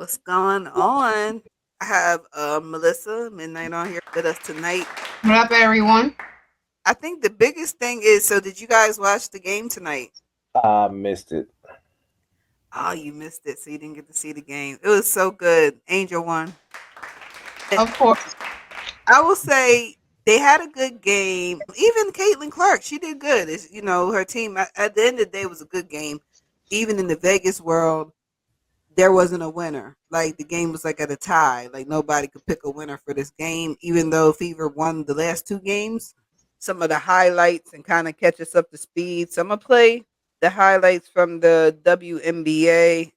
What's going on? I have Melissa Midnight on here with us tonight. What up, everyone? I think the biggest thing is, so did you guys watch the game tonight? I missed it. Oh, you missed it, so you didn't get to see the game. It was so good. Angel won. Of course. I will say they had a good game. Even Caitlyn Clark, she did good. Her team at the end of the day was a good game. Even in the Vegas world, there wasn't a winner. Like the game was like at a tie. Like nobody could pick a winner for this game, even though Fever won the last two games. Some of the highlights and kind of catch us up to speed. So I'm gonna play the highlights from the WNBA.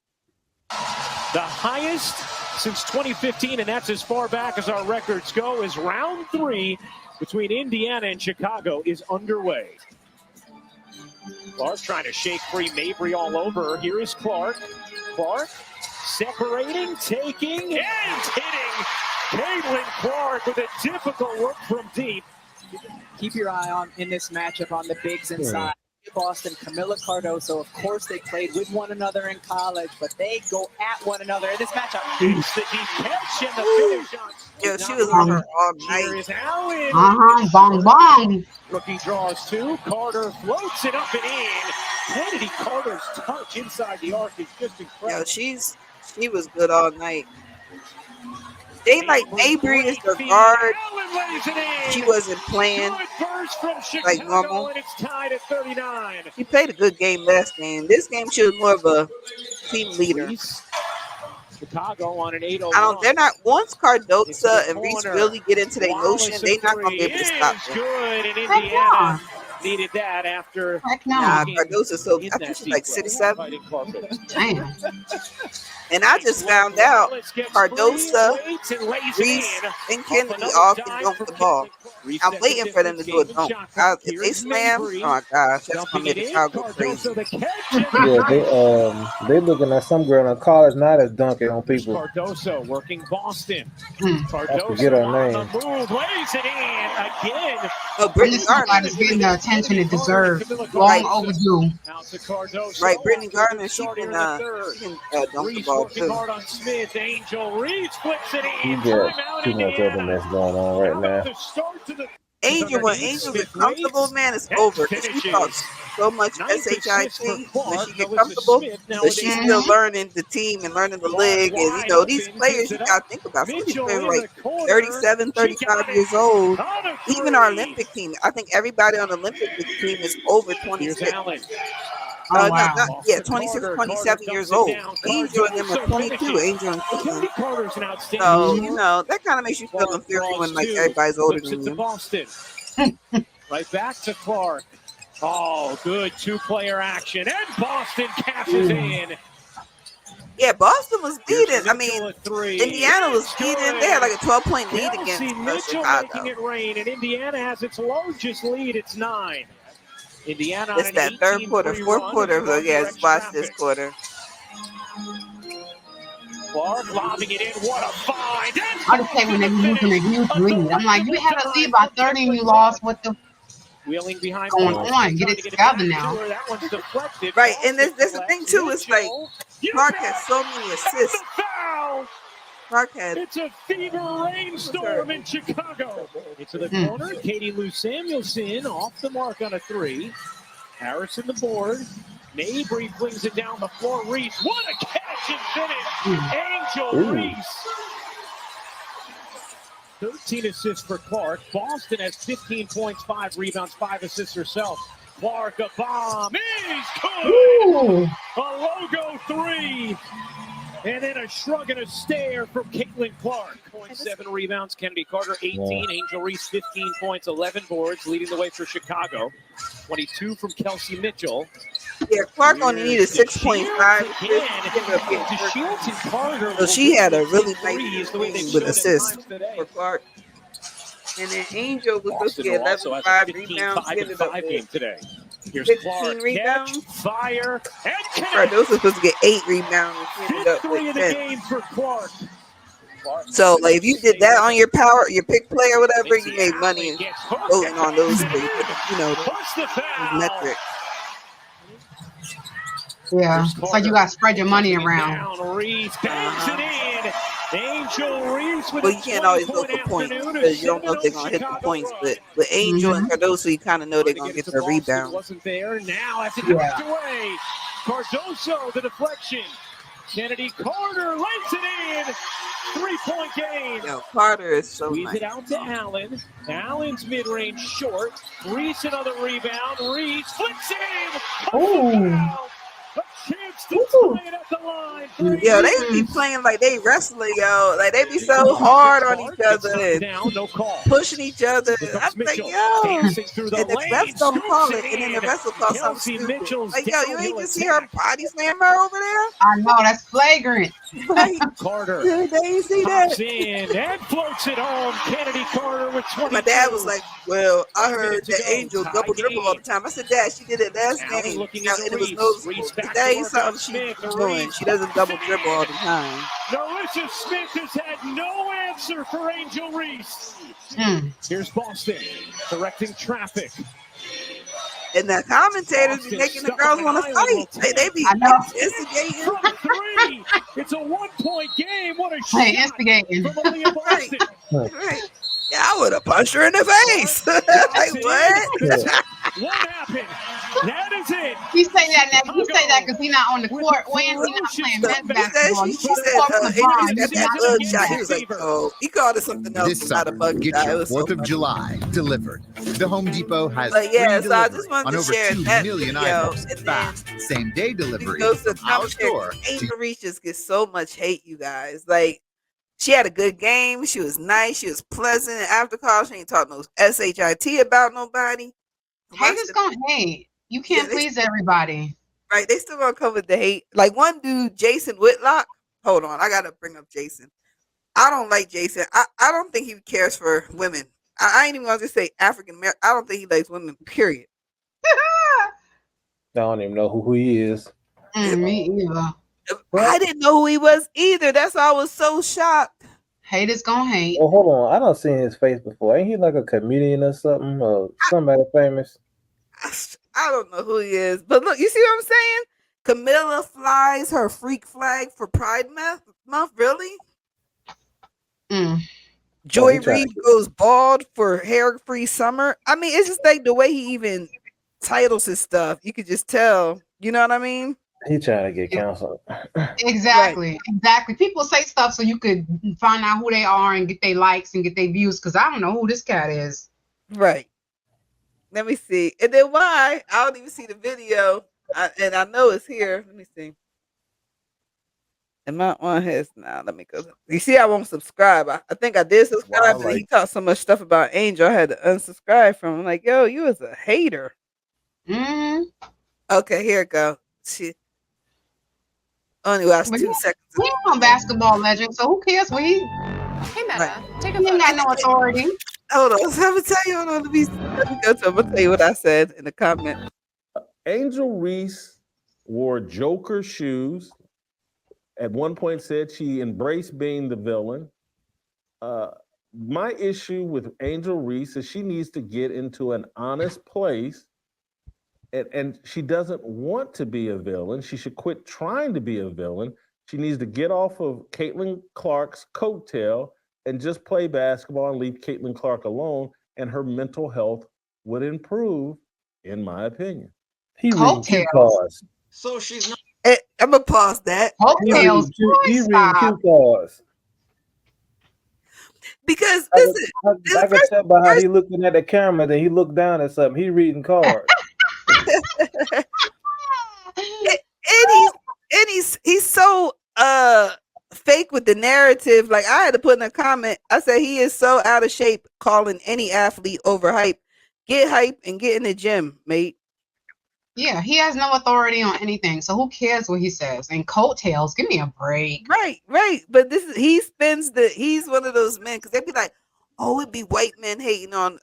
The highest since 2015, and that's as far back as our records go, is round 3 between Indiana and Chicago is underway. Clark trying to shake free Mabry all over her. Here is Clark. Clark separating, taking, and hitting. Caitlyn Clark with a difficult look from deep. Keep your eye on in this matchup on the bigs inside. Boston, Camila Cardoso, of course they played with one another in college, but they go at one another in this matchup. It's the deep catch and the finish on. Yo, she was on her all Here night. is Allen. Bong, bong. Rookie draws 2. Carter floats it up and in. Kennedy Carter's touch inside the arc is just incredible. Yo, she was good all night. They like Mabry is the guard. She wasn't playing like normal. And it's tied at 39. She played a good game last game. This game she was more of a team leader. Chicago on an 8-0. They're not once Cardosa and Reese really get into their motion, they're not gonna be able to stop them. Good, and Indiana needed that after. Nah, Cardosa's so I think she's like 6'7". Damn. And I just found out Cardosa, Reese, and Kennedy all can dunk the ball. I'm waiting for them to do a dunk. If they slam, oh my gosh, that's gonna make Chicago crazy. Yeah, they looking at some girl in college now that's dunking on people. Cardoso working Boston. I forget her name. Move, lays it in again. Oh, Brittany This Gardner. is getting the attention it deserves. Long overdue. Out to Cardoso. Right, Brittany Gardner, she can dunk the ball working too. hard on Smith. Angel Reese flips it in. He got too much other mess going on right now. Angel, when Angel is comfortable, man, it's over. She talks so much SHIT when she get comfortable, but she's still learning the team and learning the league. And, these players, you got to think about. Some of these players are like 37, 35 years old. Even our Olympic team, I think everybody on the Olympic team is over 26. Oh, wow. 26, 27 years old. Angel and them are 22. Angel and Caitlyn. Carter's an outstanding. So, that kind of makes you feel inferior when, like, everybody's older than you. Boston. Right back to Clark. Oh, good two-player action. And Boston cashes in. Yeah, Boston was beating. I mean, Indiana was beating. They had like a 12-point lead against Mitchell Chicago. making it rain, and Indiana has its largest lead. It's 9. Indiana It's that third quarter, fourth quarter. So yeah, let's watch this quarter. Clark lobbing it in. What a find! I just say when they were losing a huge lead. I'm like, you had a lead by 30 and you lost. What the wheeling behind going on? Get it together now. That one's deflected. Right, and there's the thing too. It's like Clark has so many assists. Clark had. It's a fever rainstorm in Chicago. Into the corner. Katie Lou Samuelson off the mark on a 3. Harrison the board. Mabry flings it down the floor. Reese, what a catch and finish! Angel Reese. 13 assists for Clark. Boston has 15 points, 5 rebounds, 5 assists herself. Clark, a bomb is good. A logo 3. And then a shrug and a stare from Caitlyn Clark. 7 rebounds, Kennedy Carter 18, Angel Reese 15 points, 11 boards, leading the way for Chicago. 22 from Kelsey Mitchell. Yeah, Clark only needed 6.5. So she had a really nice game with assists for Clark. And then Angel was supposed to get 11, 5 rebounds. He ended up with today. 15 rebounds. Fire and Cardoso was supposed to get 8 rebounds. He ended up with 10. For Clark. So, like, if you did that on your pick play or whatever, you made money voting on those things, metrics. Yeah, it's like you got to spread your money around. Down, Reese bangs it in. Angel Reese with Well, a you can't always go 20-point for points afternoon, a because you don't know if they're 7-0 gonna hit the Chicago points. run. But with Angel and Mhm. Cardoso, you kind of know they're Trying gonna to get get it their to Boston, rebound. wasn't there. Now after Yeah. knocked away, Cardoso the deflection. Kennedy Carter lays it in. 3-point game. Yo, Carter is so Squeeze nice. it out to Allen. Allen's mid-range short. Reese another rebound. Reese flicks it in. Ooh. A chance to Ooh. tie it at the line. Yo, they be playing like they wrestling, yo. Like they be so hard on each other and Down, no call. pushing each other. Here I'm comes like, Mitchell. yo. Pacing through the And the lane. refs don't call Scoops it, and then the in. refs will call something Kelsey stupid. Mitchell's Like, yo, you ain't downhill just see her attack. body slam her over there? I know, that's flagrant. Like, Carter they ain't see that. pops in and floats it home. Kennedy Carter with 22. My dad was like, well, I 1 minute heard to that go. Angel Tie double dribble all the game. time. I said, Dad, she did it last Allen game. looking Now, into and it was Reese. noticeable. Reese back That to ain't work something on she's Smith. doing. Reese She doesn't double pops it dribble in. all the time. Narissa Smith has had no answer for Angel Reese. Here's Boston directing traffic. And the commentators Boston be making the stuck girls on an want to island, will fight. They take. be I know. instigating. From three. It's a 1-point game. What a Hey, shot instigating. from Aaliyah Boston. Right. Yeah, I would have punched her in the face. Like, what? What happened? That is it. He say that now. He say that because he not on the court when he not playing men's He said, basketball. she He on the said, court with Angel Reese LeBron. got He that not bug doing shot. He that. was like, oh, he called it something else, This but not a summer, bug get shot. It your was so 4th of funny. July delivered. The Home Depot has But yeah, free so I just delivery wanted on to over share 2 that million video, items. and then Fast, same-day delivery goes to from our commentary. store. Angel Reese just gets so much hate, you guys. Like, she had a good game. She was nice. She was pleasant. And after call, she ain't talk no shit about nobody. Haters gonna hate. You can't please everybody. Right, they still gonna come with the hate. Like one dude, Jason Whitlock. Hold on, I gotta bring up Jason. I don't like Jason. I don't think he cares for women. I ain't even gonna just say African American. I don't think he likes women. Period. I don't even know who he is. Me either. I didn't know who he was either. That's why I was so shocked. Haters gonna hate. Oh, hold on. I don't seen his face before. Ain't he like a comedian or something, or somebody famous? I don't know who he is, but look, you see what I'm saying? Camilla flies her freak flag for Pride Month. Really? Joy Reid goes bald for hair-free summer. I mean, it's just like the way he even titles his stuff. You could just tell. You know what I mean? He trying to get canceled. Exactly. Right. Exactly. People say stuff so you could find out who they are and get their likes and get their views. Because I don't know who this cat is. Right. Let me see. And then why? I don't even see the video. And I know it's here. Let me see. Am I on his now? Let me go. You see, I won't subscribe. I think I did subscribe, but he talked so much stuff about Angel. I had to unsubscribe from him. I'm like, yo, you was a hater. Okay, here it go. She only watched 2 seconds. He's a basketball legend, so who cares what he? Hey, Meta, take a look. He ain't got no authority. Hold on, so I'm gonna tell you. Hold on, let me go to. I'm gonna tell you what I said in the comment. Angel Reese wore Joker shoes. At one point said she embraced being the villain. My issue with Angel Reese is she needs to get into an honest place, and she doesn't want to be a villain. She should quit trying to be a villain. She needs to get off of Caitlyn Clark's coattail and just play basketball and leave Caitlyn Clark alone, and her mental health would improve, in my opinion. He reading cue cards. So she's not. I'm gonna pause that. Coattails. He reading cue cards. Because listen, I can tell by how he looking at the camera that he looked down at something. He reading cards. and he's so fake with the narrative. Like I had to put in a comment. I said he is so out of shape calling any athlete overhype. Get hype and get in the gym, mate. Yeah, he has no authority on anything. So who cares what he says? And coattails, give me a break. Right. But he's one of those men because they'd be like, oh, it'd be white men hating on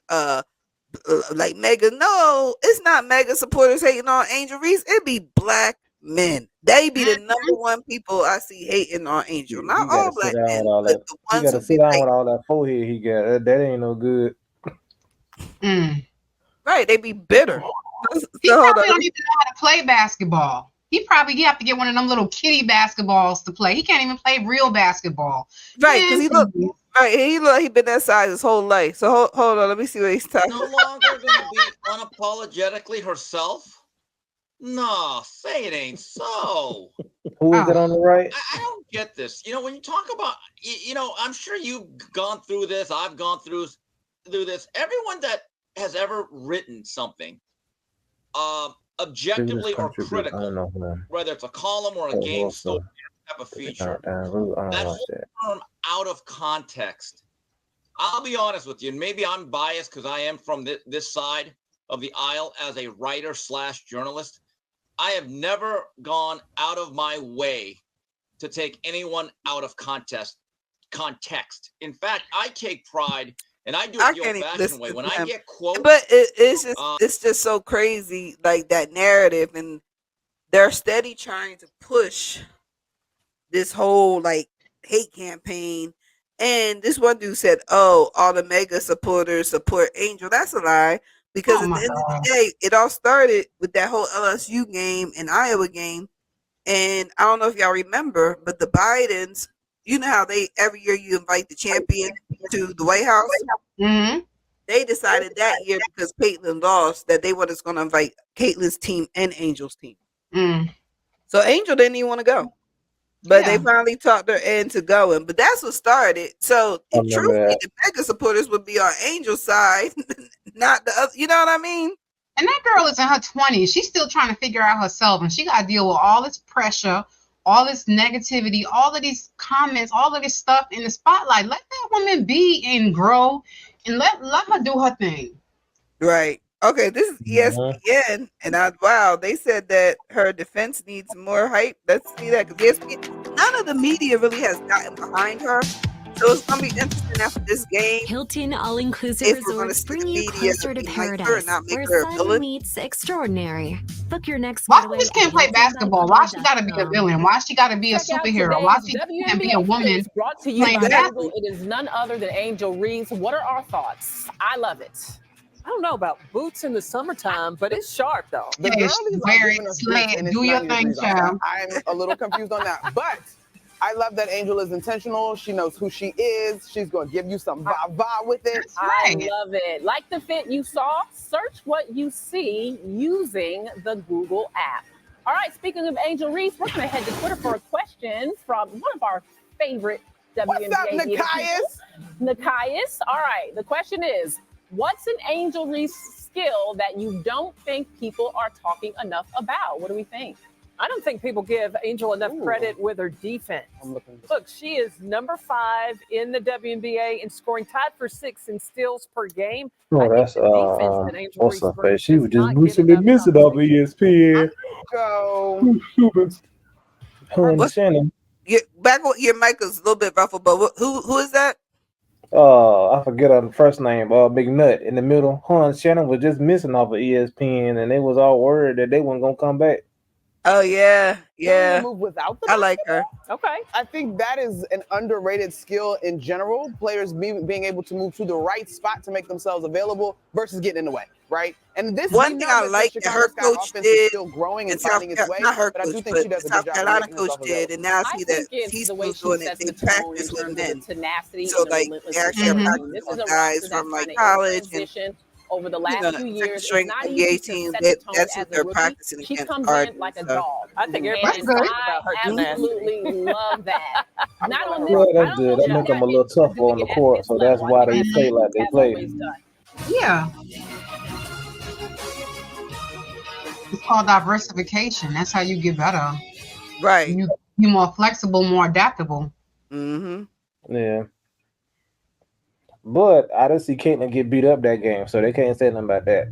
like Mega. No, it's not Mega supporters hating on Angel Reese. It'd be black men. They be the number one people I see hating on Angel. Not all black men, but the ones who gotta sit down with all that forehead he got. That ain't no good. Right, they be bitter. He probably don't even know how to play basketball. He have to get one of them little kitty basketballs to play. He can't even play real basketball. Right, because Man, he look he been that size his whole life. So hold on, let me see what he's talking. No longer gonna be unapologetically herself. No, say it ain't so. Who is that on the right? I don't get this. When you talk about, I'm sure you've gone through this. I've gone through this. Everyone that has ever written something, objectively or critical, whether it's a column or a game story type of feature, that whole term out of context. I'll be honest with you, and maybe I'm biased because I am from this side of the aisle as a writer / journalist. I have never gone out of my way to take anyone out of context. In fact, I take pride, and I do it the old-fashioned way. When I get quotes, but it's just so crazy, like that narrative, and they're steady trying to push this whole like hate campaign. And this one dude said, "Oh, all the mega supporters support Angel." That's a lie, because at the end of the day, it all started with that whole LSU game and Iowa game. And I don't know if y'all remember, but the Bidens, you know how they every year you invite the champion to the White House. Mm-hmm. They decided that year, because Caitlyn lost, that they were just going to invite Caitlyn's team and Angel's team. So Angel didn't even want to go. But they finally talked her into going. But that's what started. So truthfully, the mega supporters would be on Angel's side, not the other. You know what I mean? And that girl is in her 20s. She's still trying to figure out herself, and she got to deal with all this pressure, all this negativity, all of these comments, all of this stuff in the spotlight. Let that woman be and grow, and let her do her thing. Right. Okay, this is ESPN, and they said that her defense needs more hype. Let's see that, because ESPN, none of the media really has gotten behind her. So it's gonna be interesting after this game. Hilton All-Inclusive Resorts bring you closer to paradise, where fun meets extraordinary. Book your next Why she just can't play basketball? Why she gotta be a villain? Why she gotta be a superhero? Why she can't be a woman? Brought to you by Google. It is none other than Angel Reese. What are our thoughts? I love it. I don't know about boots in the summertime, but it's sharp though. The girlies are giving us boots and do your thing, child. I'm a little confused on that, but I love that Angel is intentional. She knows who she is. She's going to give you some vibe with it. I love it. Like the fit you saw, search what you see using the Google app. All right, speaking of Angel Reese, we're going to head to Twitter for a question from one of our favorite WNBA. What's up, Nikias? Nikias. All right, the question is, what's an Angel Reese skill that you don't think people are talking enough about? What do we think? I don't think people give Angel enough credit with her defense. Look, she is number 5 in the WNBA in scoring, tied for 6 in steals per game. Oh, that's what's her face? She was just boosting and missing off of ESPN. Go. Shannon. Your mic is a little bit ruffled, but who is that? I forget her first name. Big Nut in the middle. Shannon was just missing off of ESPN, and they was all worried that they weren't gonna come back. Oh yeah. Move without the I like her. Okay. I think that is an underrated skill in general. Players being able to move to the right spot to make themselves available versus getting in the way, right? And this one thing I like that her coach did, still growing and South, finding its way. not her but I do coach, think she does a South good job Carolina coach did, and now I see that he's still doing it. They practice with men, so like they actually are practicing with guys from like college and over the last few years, string NBA team. That's what they're practicing against. She comes in like a dog. I think everybody's good. about her. I absolutely love that. Not on this. Yeah, that's good. That make them a little tougher on the court, so that's why they play like they play. Yeah. It's called diversification. That's how you get better. Right. You're more flexible, more adaptable. Mm-hmm. Yeah. But I didn't see Caitlyn get beat up that game, so they can't say nothing about that.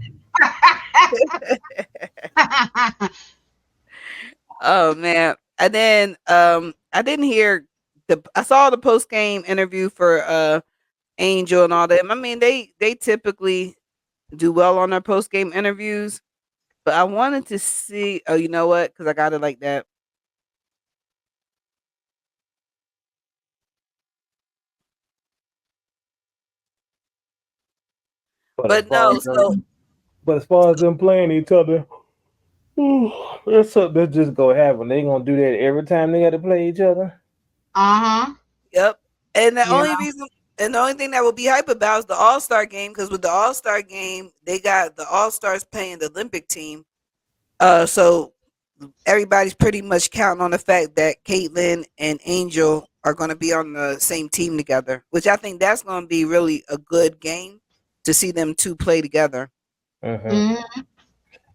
Oh man. And then I didn't hear I saw the post game interview for Angel and all that. I mean, they typically do well on their post game interviews, but I wanted to see. Oh, you know what? Because I got it like that. But no, but as far as them playing each other, That's something that's just gonna happen. They gonna do that every time they got to play each other. Yep. And the Yeah. only thing that will be hype about is the All-Star game, because with the All-Star game, they got the All-Stars playing the Olympic team. So everybody's pretty much counting on the fact that Caitlyn and Angel are going to be on the same team together, which I think that's going to be really a good game to see them two play together.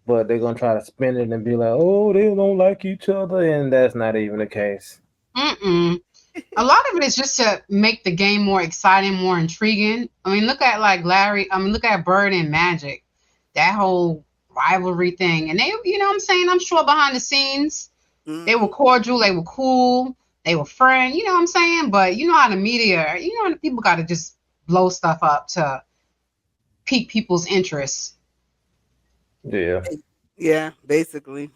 But they're gonna try to spin it and be like, "Oh, they don't like each other," and that's not even the case. A lot of it is just to make the game more exciting, more intriguing. I mean, look at look at Bird and Magic, that whole rivalry thing. And they, you know what I'm saying? I'm sure behind the scenes, they were cordial, they were cool, they were friends, you know what I'm saying? But you know how the media, you know, the people got to just blow stuff up to pique people's interest. Yeah. Yeah, basically.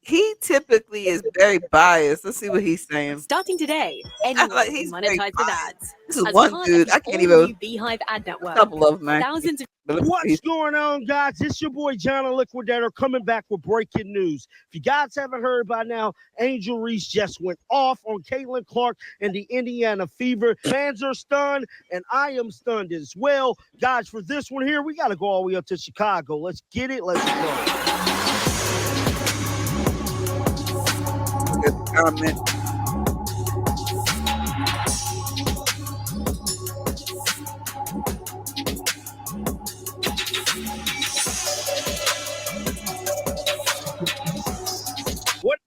He typically is very biased. Let's see what he's saying. Starting today, anyone Like, can he's monetize with ads. This is As one part dude. of I can't his even. all-new Beehive ad network. Couple of them, man. Thousands of What's going on, guys? It's your boy John the Liquidator coming back with breaking news. If you guys haven't heard by now, Angel Reese just went off on Caitlyn Clark and the Indiana Fever. Fans are stunned, and I am stunned as well. Guys, for this one here, we got to go all the way up to Chicago. Let's get it. Let's go. Good comment.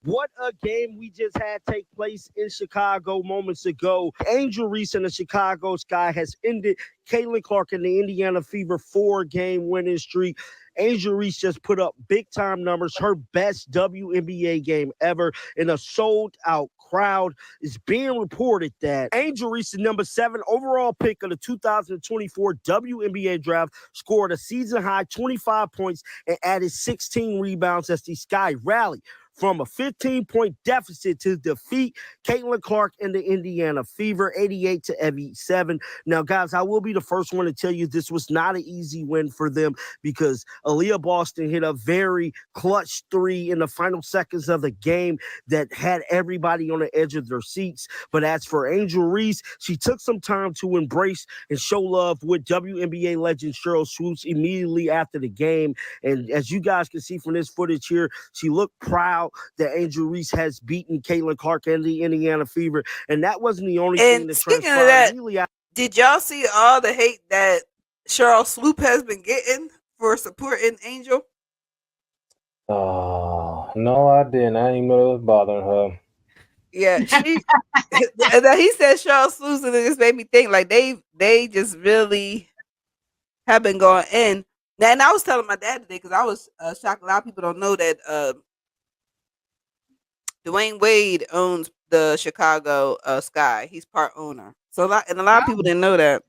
What a game we just had take place in Chicago moments ago. Angel Reese in the Chicago Sky has ended Caitlyn Clark and the Indiana Fever 4-game winning streak. Angel Reese just put up big-time numbers, her best WNBA game ever in a sold-out crowd. It's being reported that Angel Reese, the number 7 overall pick of the 2024 WNBA draft, scored a season-high 25 points and added 16 rebounds as the Sky rallied from a 15-point deficit to defeat Caitlyn Clark and the Indiana Fever, 88-87. Now, guys, I will be the first one to tell you this was not an easy win for them because Aaliyah Boston hit a very clutch 3 in the final seconds of the game that had everybody on the edge of their seats. But as for Angel Reese, she took some time to embrace and show love with WNBA legend Cheryl Swoops immediately after the game. And as you guys can see from this footage here, she looked proud that Angel Reese has beaten Caitlyn Clark and the Indiana Fever. And that wasn't the only thing that Speaking of transpired. that, did y'all see all the hate that Cheryl Swoop has been getting for supporting Angel? No, I didn't. I didn't even know it was bothering her. Yeah, he said Cheryl Swoop, and it just made me think like they just really have been going in. And I was telling my dad today because I was shocked. A lot of people don't know that Dwayne Wade owns the Chicago Sky. He's part owner. So a lot of people didn't know that.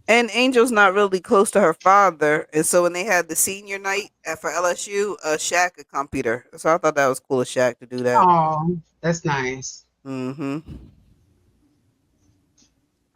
And Angel's not really close to her father, and so when they had the senior night for LSU, Shaq accompanied her. So I thought that was cool of Shaq to do that. Oh, that's nice.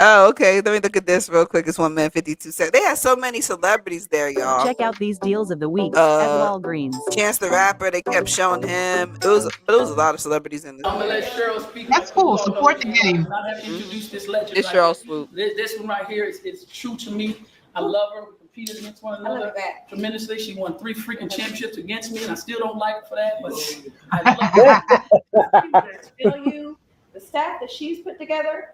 Oh, okay. Let me look at this real quick. It's 1 minute 52 seconds. They had so many celebrities there, y'all. Check out these deals of the week at Walgreens. Chance the Rapper, they kept showing him. It was a lot of celebrities in this. I'm gonna let Cheryl speak. That's cool. Support the game. Not having introduced this legend. It's Cheryl Swoop. This one right here is true to me. I love her. We competed against one another tremendously. She won 3 freaking championships against me, and I still don't like her for that. But I love her. Tell you the staff that she's put together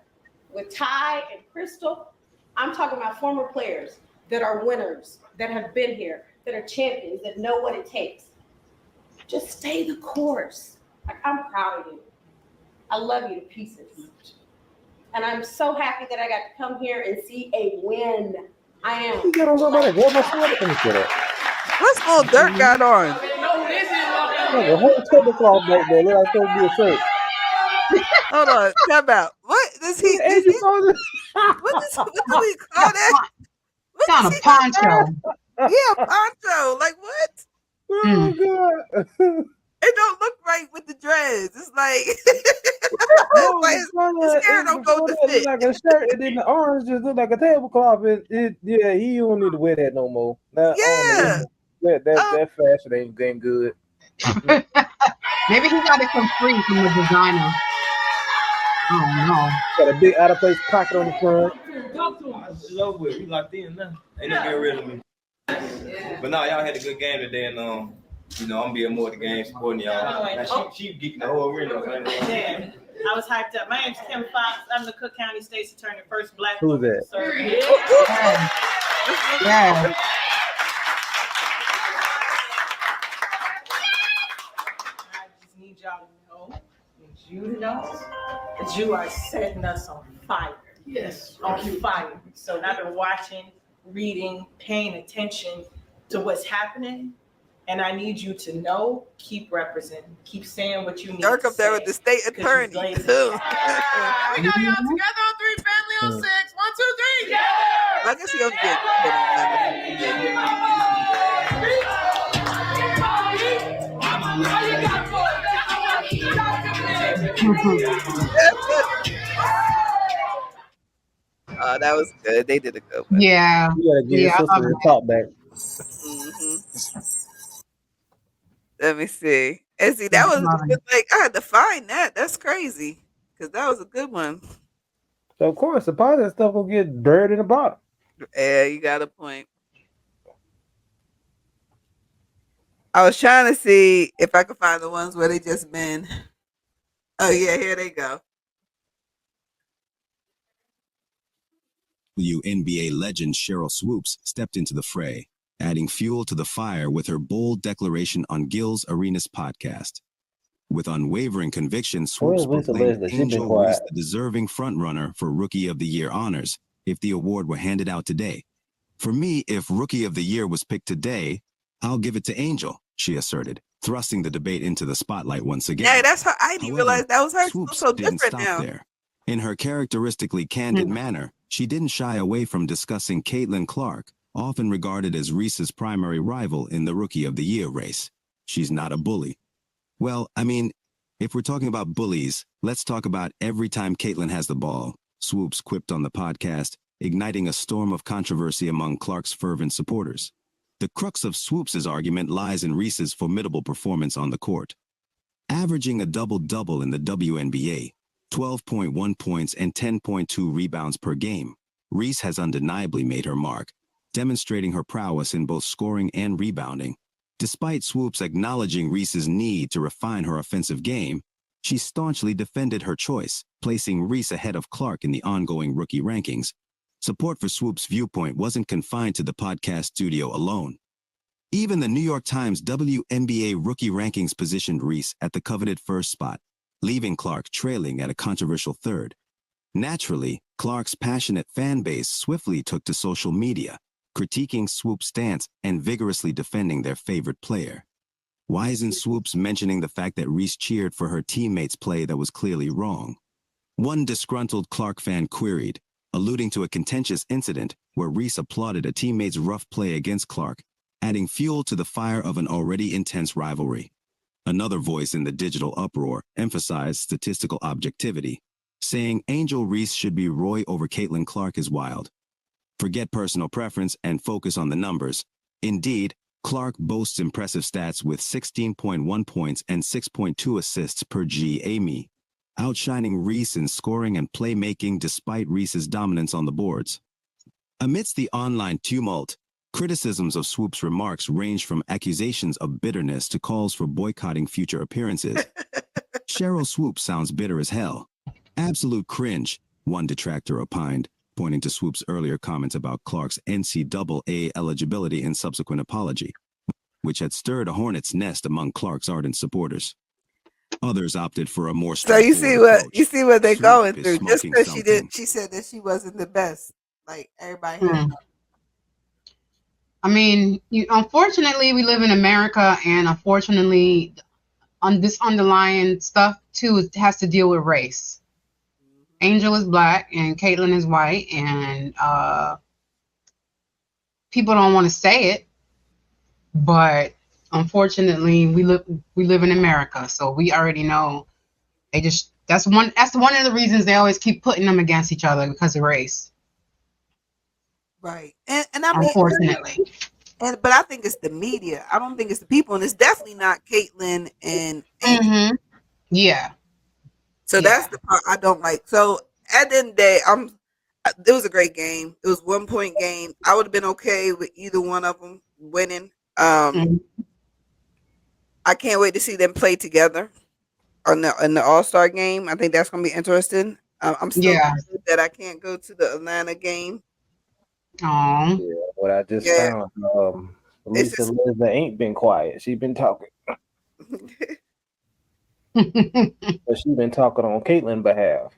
with Ty and Crystal. I'm talking about former players that are winners, that have been here, that are champions, that know what it takes. Just stay the course. Like, I'm proud of you. I love you to pieces. And I'm so happy that I got to come here and see a win. I am. What's all Dirk got on? The whole tablecloth back there look like it's supposed to be a shirt. Hold on, time out. What does he? What does he call that? It's on a poncho. Yeah, poncho. Like what? Oh God! It don't look right with the dress. is. It's like, No, his hair don't go before to that look fit. like a shirt, and then the orange just look like a tablecloth. Yeah, he don't need to wear that no more. Nah, I don't know Yeah. that fashion ain't good. Maybe he got it for free from the designer. Oh no. Got a big out of place pocket on the front. It's over with. We locked in now. Ain't no getting rid of me. But no, y'all had a good game today, and I'm gonna be more at the game supporting y'all. Now she geeking the whole arena. Yeah. I was hyped up. My name's Kim Fox. I'm the Cook County State's Attorney, first Black Who's woman that? to serve. Yeah. I just need y'all to know that you are setting us on fire. Yes, on fire. So I've been watching, reading, paying attention to what's happening. And I need you to know, keep representing, keep saying what you need Dark to up there say, with the state attorney. we got y'all together on 3, family on 6. 1, 2, 3. I guess he also that was good. They did a good one. Yeah. You gotta get your sister to talk back. Let me see. And see, that was like I had to find that. That's crazy because that was a good one. So of course, the positive stuff will get buried in the bottom. Yeah, you got a point. I was trying to see if I could find the ones where they just been. Oh yeah, here they go. WNBA legend Cheryl Swoops stepped into the fray, adding fuel to the fire with her bold declaration on Gil's Arenas podcast. With unwavering conviction, Swoops proclaimed Angel Reese the deserving frontrunner for Rookie of the Year honors if the award were handed out today. For me, if Rookie of the Year was picked today, I'll give it to Angel, she asserted, thrusting the debate into the spotlight once again. Yeah, that's her. I didn't realize that was her. Swoops So didn't different stop now. there. In her characteristically candid manner, she didn't shy away from discussing Caitlyn Clark, often regarded as Reese's primary rival in the Rookie of the Year race. She's not a bully. Well, I mean, if we're talking about bullies, let's talk about every time Caitlyn has the ball, Swoops quipped on the podcast, igniting a storm of controversy among Clark's fervent supporters. The crux of Swoops' argument lies in Reese's formidable performance on the court. Averaging a double-double in the WNBA, 12.1 points and 10.2 rebounds per game, Reese has undeniably made her mark, demonstrating her prowess in both scoring and rebounding. Despite Swoops acknowledging Reese's need to refine her offensive game, she staunchly defended her choice, placing Reese ahead of Clark in the ongoing rookie rankings. Support for Swoops' viewpoint wasn't confined to the podcast studio alone. Even the New York Times WNBA rookie rankings positioned Reese at the coveted first spot, leaving Clark trailing at a controversial third. Naturally, Clark's passionate fan base swiftly took to social media, critiquing Swoops' stance and vigorously defending their favorite player. Why isn't Swoops mentioning the fact that Reese cheered for her teammates' play that was clearly wrong? One disgruntled Clark fan queried, alluding to a contentious incident where Reese applauded a teammate's rough play against Clark, adding fuel to the fire of an already intense rivalry. Another voice in the digital uproar emphasized statistical objectivity, saying Angel Reese should be Roy over Caitlyn Clark is wild. Forget personal preference and focus on the numbers. Indeed, Clark boasts impressive stats with 16.1 points and 6.2 assists per GAME, outshining Reese in scoring and playmaking despite Reese's dominance on the boards. Amidst the online tumult, criticisms of Swoops' remarks range from accusations of bitterness to calls for boycotting future appearances. Cheryl Swoops sounds bitter as hell. Absolute cringe, one detractor opined, pointing to Swoops' earlier comments about Clark's NCAA eligibility and subsequent apology, which had stirred a hornet's nest among Clark's ardent supporters. Others opted for a more So you see what they're going through. Just because she said that she wasn't the best. Like everybody. I mean, unfortunately, we live in America, and unfortunately, on this underlying stuff too, has to deal with race. Angel is black, and Caitlyn is white, and people don't want to say it, but unfortunately, we live in America, so we already know. That's one of the reasons they always keep putting them against each other, because of race. Right. And I mean, unfortunately. But I think it's the media. I don't think it's the people, and it's definitely not Caitlyn and Angel. Mm-hmm. Yeah. So that's the part I don't like. So at the end of the day, it was a great game. It was 1-point game. I would have been okay with either one of them winning. I can't wait to see them play together in the All-Star game. I think that's going to be interesting. I'm still sad that I can't go to the Atlanta game. Oh. Yeah, what I just found, Lisa Leslie ain't been quiet. She's been talking. But she's been talking on Caitlyn's behalf.